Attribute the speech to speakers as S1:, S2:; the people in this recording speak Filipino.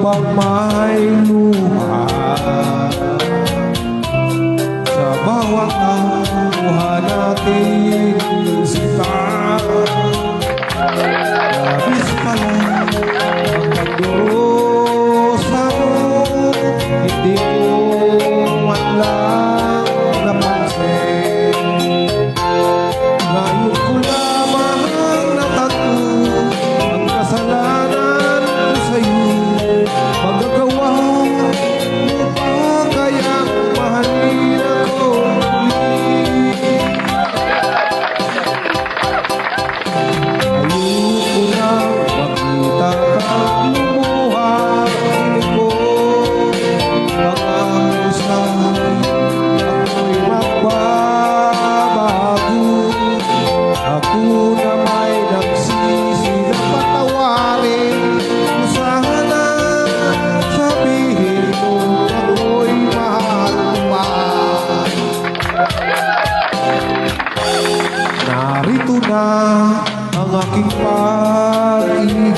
S1: bang may luha sa bawat tauhan nating sikat? Labis pala ang pagdurusa mo, hindi mo man lang napansin. Ngayon ko lamang natanto ang kasalanan ko sa'yo. Magagawa mo pa kayang mahalin ako muli? Ayoko na makita kang lumuha ko. Pangako sa'kin ako'y magbabago. Ako na may nagsisi na patawarin mo. Sana sabihin mo ako'y mahal pa. Narito na ang aking pag-ibig.